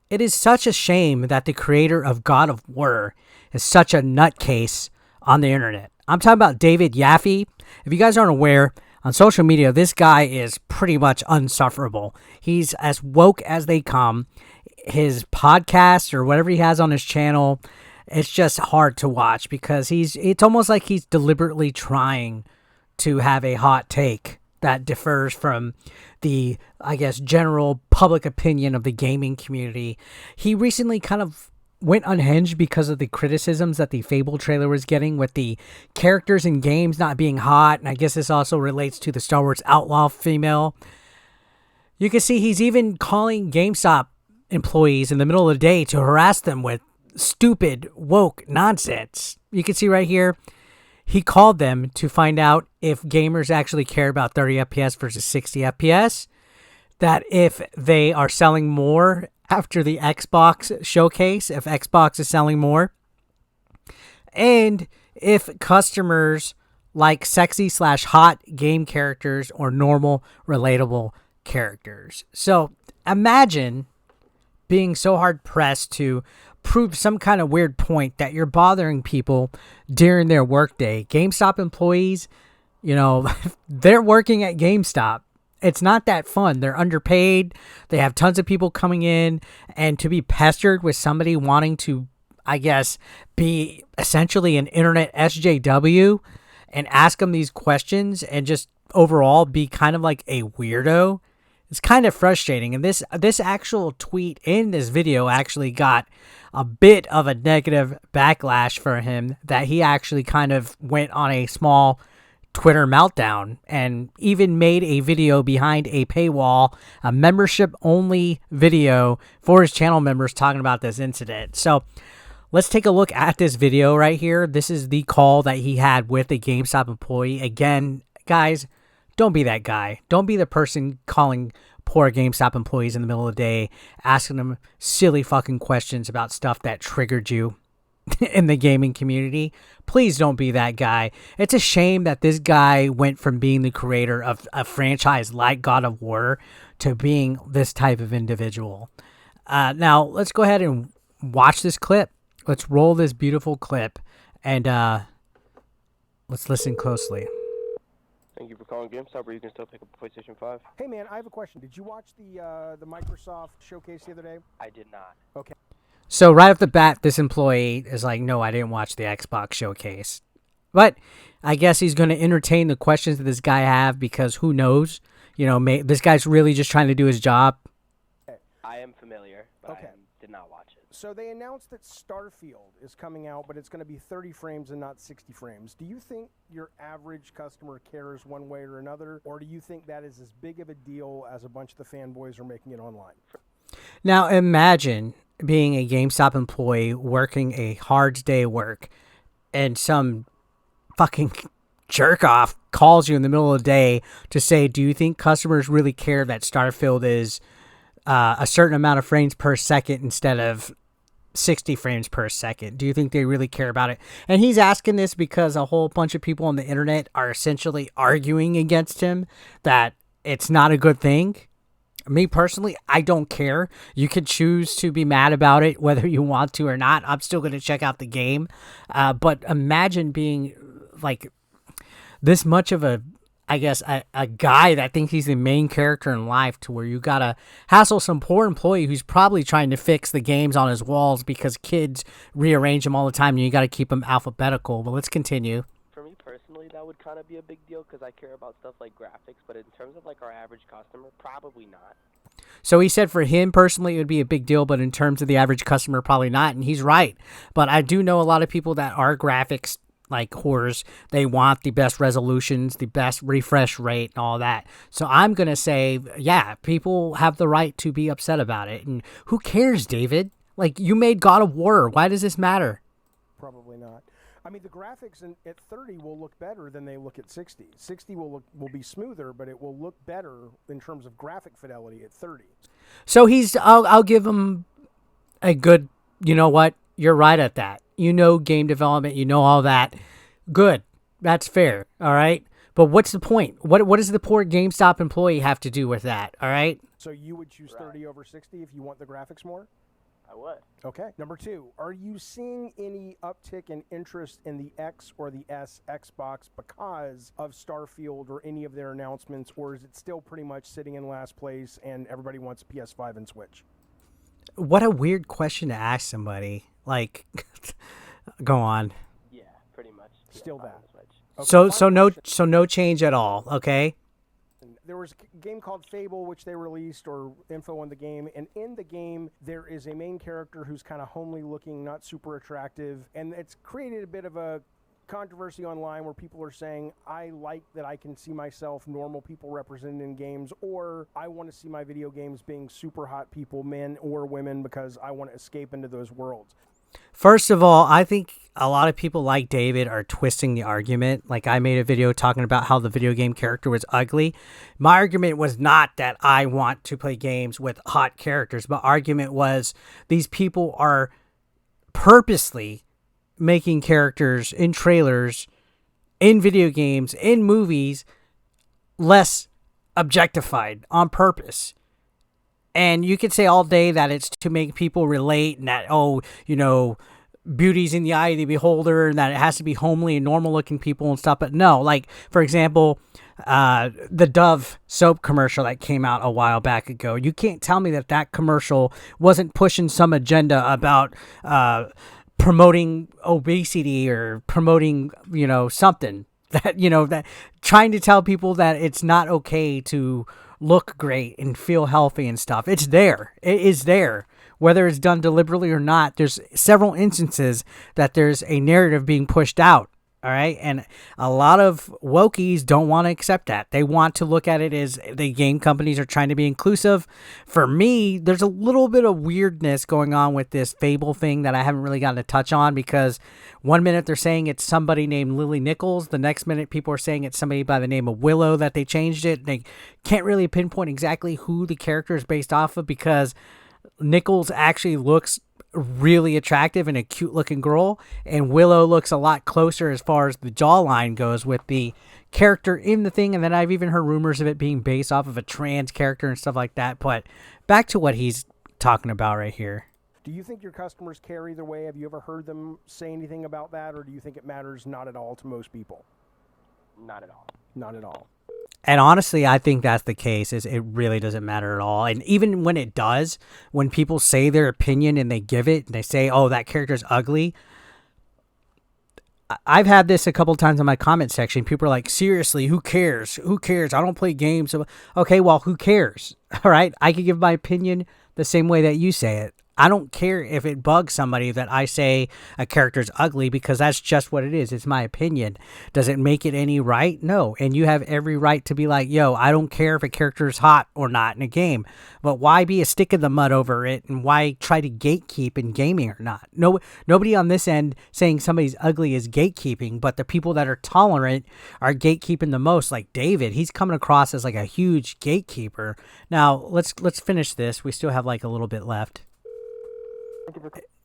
It is such a shame that the creator of God of War is such a nutcase on the internet. I'm talking about David Jaffe. If you guys aren't aware, on social media, this guy is pretty much unsufferable. He's as woke as they come. His podcast or whatever he has on his channel, it's just hard to watch because it's almost like he's deliberately trying to have a hot take that differs from the, I guess, general public opinion of the gaming community. He recently kind of went unhinged because of the criticisms that the Fable trailer was getting with the characters in games not being hot, and I guess this also relates to the Star Wars Outlaw female. You can see he's even calling GameStop employees in the middle of the day to harass them with stupid, woke nonsense. You can see right here, he called them to find out if gamers actually care about 30 FPS versus 60 FPS, that if they are selling more after the Xbox showcase, if Xbox is selling more, and if customers like sexy/hot game characters or normal, relatable characters. So imagine being so hard pressed to prove some kind of weird point that you're bothering people during their workday. GameStop employees, you know, they're working at GameStop. It's not that fun. They're underpaid. They have tons of people coming in, and to be pestered with somebody wanting to, I guess, be essentially an internet SJW and ask them these questions and just overall be kind of like a weirdo, it's kind of frustrating. And this actual tweet in this video actually got a bit of a negative backlash for him, that he actually kind of went on a small Twitter meltdown and even made a video behind a paywall, a membership-only video for his channel members talking about this incident. So let's take a look at this video right here. This is the call that he had with a GameStop employee. Again, guys, don't be that guy. Don't be the person calling poor GameStop employees in the middle of the day, asking them silly fucking questions about stuff that triggered you in the gaming community. Please don't be that guy. It's a shame that this guy went from being the creator of a franchise like God of War to being this type of individual. Now, let's go ahead and watch this clip. Let's roll this beautiful clip, and let's listen closely. Thank you for calling GameStop, where you can still pick up a PlayStation 5. Hey man, I have a question. Did you watch the Microsoft showcase the other day? I did not. Okay. So right off the bat, this employee is like, no, I didn't watch the Xbox showcase. But I guess he's going to entertain the questions that this guy have, because who knows? You know, this guy's really just trying to do his job. I am familiar, but Okay. I did not watch it. So they announced that Starfield is coming out, but it's going to be 30 frames and not 60 frames. Do you think your average customer cares one way or another, or do you think that is as big of a deal as a bunch of the fanboys are making it online? Now imagine being a GameStop employee working a hard day of work, and some fucking jerk off calls you in the middle of the day to say, do you think customers really care that Starfield is a certain amount of frames per second instead of 60 frames per second? Do you think they really care about it? And he's asking this because a whole bunch of people on the internet are essentially arguing against him that it's not a good thing. Me personally, I don't care. You can choose to be mad about it whether you want to or not. I'm still going to check out the game. But imagine being like this much of a, I guess, a guy that thinks he's the main character in life, to where you got to hassle some poor employee who's probably trying to fix the games on his walls because kids rearrange them all the time, and you got to keep them alphabetical. But let's continue. For me personally, that would kind of be a big deal because I care about stuff like graphics, but in terms of like our average customer, probably not. So he said for him personally it would be a big deal, but in terms of the average customer, probably not. And he's right. But I do know a lot of people that are graphics like whores. They want the best resolutions, the best refresh rate, and all that. So I'm going to say, yeah, people have the right to be upset about it. And who cares, David? Like, you made God of War. Why does this matter? Probably not. I mean, the graphics at 30 will look better than they look at 60. 60 will be smoother, but it will look better in terms of graphic fidelity at 30. So I'll give him a good, you know what? You're right at that. You know game development, you know all that. Good. That's fair, all right? But what's the point? What does the poor GameStop employee have to do with that, all right? So you would choose 30 over 60 if you want the graphics more? I would. Okay. Number 2, are you seeing any uptick in interest in the X or the S Xbox because of Starfield or any of their announcements, or is it still pretty much sitting in last place and everybody wants PS5 and Switch? What a weird question to ask somebody. Like, go on. Yeah, pretty much. Still PS5 that. and Switch. Okay, So no change at all. Okay. There was a game called Fable, which they released, or info on the game, and in the game, there is a main character who's kind of homely looking, not super attractive, and it's created a bit of a controversy online where people are saying, I like that I can see myself, normal people represented in games, or I want to see my video games being super hot people, men or women, because I want to escape into those worlds. First of all, I think a lot of people like David are twisting the argument. Like, I made a video talking about how the video game character was ugly. My argument was not that I want to play games with hot characters. My argument was these people are purposely making characters in trailers, in video games, in movies, less objectified on purpose. And you could say all day that it's to make people relate and that, beauty's in the eye of the beholder and that it has to be homely and normal looking people and stuff. But no, like, for example, the Dove soap commercial that came out a while back ago, you can't tell me that commercial wasn't pushing some agenda about promoting obesity or promoting, something that trying to tell people that it's not okay to look great and feel healthy and stuff. It's there. It is there. Whether it's done deliberately or not, there's several instances that there's a narrative being pushed out. All right. And a lot of wokies don't want to accept that. They want to look at it as the game companies are trying to be inclusive. For me, there's a little bit of weirdness going on with this Fable thing that I haven't really gotten to touch on, because one minute they're saying it's somebody named Lily Nichols. The next minute people are saying it's somebody by the name of Willow, that they changed it. They can't really pinpoint exactly who the character is based off of, because Nichols actually looks really attractive and a cute looking girl, and Willow looks a lot closer as far as the jawline goes with the character in the thing. And then I've even heard rumors of it being based off of a trans character and stuff like that. But back to what he's talking about right here. Do you think your customers care either way? Have you ever heard them say anything about that, or do you think it matters not at all to most people? Not at all. Not at all. And honestly, I think that's the case, is it really doesn't matter at all. And even when it does, when people say their opinion and they give it, and they say, oh, that character's ugly. I've had this a couple times in my comment section. People are like, seriously, who cares? Who cares? I don't play games. Okay, well, who cares? All right, I can give my opinion the same way that you say it. I don't care if it bugs somebody that I say a character's ugly, because that's just what it is. It's my opinion. Does it make it any right? No. And you have every right to be like, yo, I don't care if a character is hot or not in a game, but why be a stick in the mud over it, and why try to gatekeep in gaming or not? No, nobody on this end saying somebody's ugly is gatekeeping, but the people that are tolerant are gatekeeping the most. Like David, he's coming across as like a huge gatekeeper. Now let's finish this. We still have like a little bit left.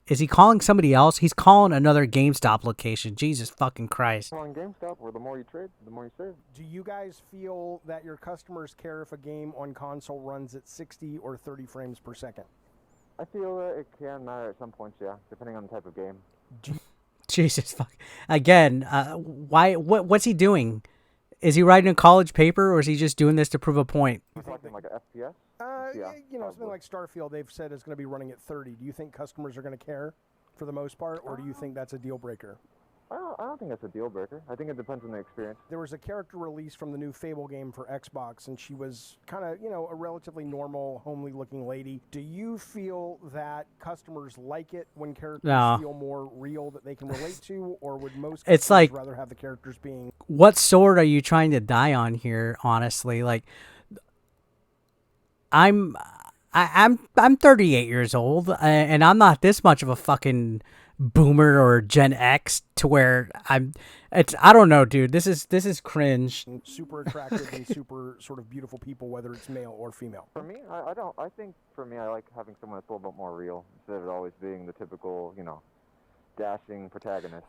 Is he calling somebody else? He's calling another GameStop location. Jesus fucking Christ. On GameStop, where the more you trade, the more you save. Do you guys feel that your customers care if a game on console runs at 60 or 30 frames per second? I feel it can matter at some points, yeah, depending on the type of game. Jesus fuck. Again, why? What's he doing? Is he writing a college paper, or is he just doing this to prove a point? You talking like an FPS? Yeah, something like Starfield, they've said is going to be running at 30. Do you think customers are going to care for the most part, or do you think that's a deal breaker? I don't think that's a deal breaker. I think it depends on the experience. There was a character released from the new Fable game for Xbox, and she was kind of, a relatively normal, homely looking lady. Do you feel that customers like it when characters feel more real that they can relate to, or would most customers rather have the characters being... What sword are you trying to die on here, honestly? Like, I'm 38 years old, and I'm not this much of a fucking boomer or Gen X to where I don't know, dude. This is cringe. Super attractive and super sort of beautiful people, whether it's male or female. For me, I think for me, I like having someone that's a little bit more real instead of always being the typical, dashing protagonist.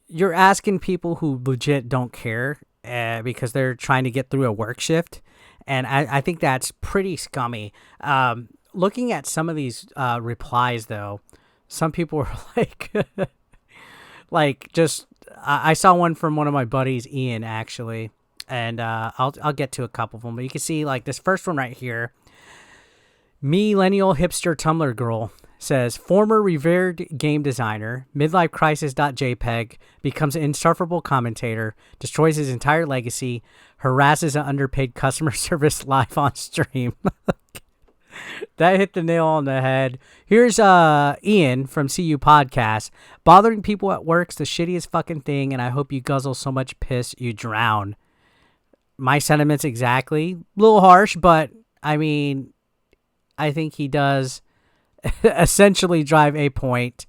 You're asking people who legit don't care because they're trying to get through a work shift. And I think that's pretty scummy. looking at some of these replies, though, some people were like, just I saw one from one of my buddies, Ian, actually, and I'll get to a couple of them, but you can see like this first one right here. Millennial hipster Tumblr girl says, former revered game designer, midlife crisis.jpg, becomes an insufferable commentator, destroys his entire legacy, harasses an underpaid customer service live on stream. That hit the nail on the head. Here's Ian from CU Podcast. Bothering people at work's the shittiest fucking thing, and I hope you guzzle so much piss you drown. My sentiments exactly. A little harsh, but I mean, I think he does essentially drive a point.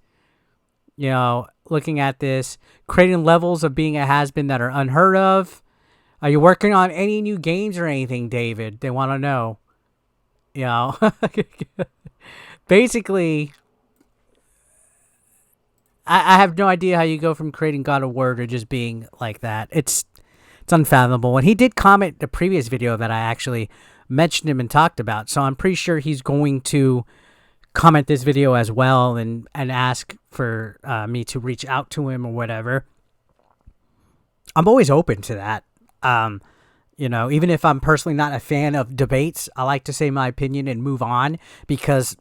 You know, looking at this, creating levels of being a has-been that are unheard of. Are you working on any new games or anything, David? They want to know. You know, basically, I have no idea how you go from creating God of War to just being like that. It's unfathomable. And he did comment the previous video that I actually mentioned him and talked about. So I'm pretty sure he's going to comment this video as well and ask for me to reach out to him or whatever. I'm always open to that. You know, even if I'm personally not a fan of debates, I like to say my opinion and move on, because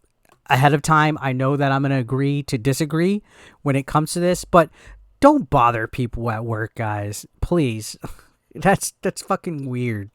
ahead of time, I know that I'm going to agree to disagree when it comes to this, but don't bother people at work, guys. Please. That's fucking weird.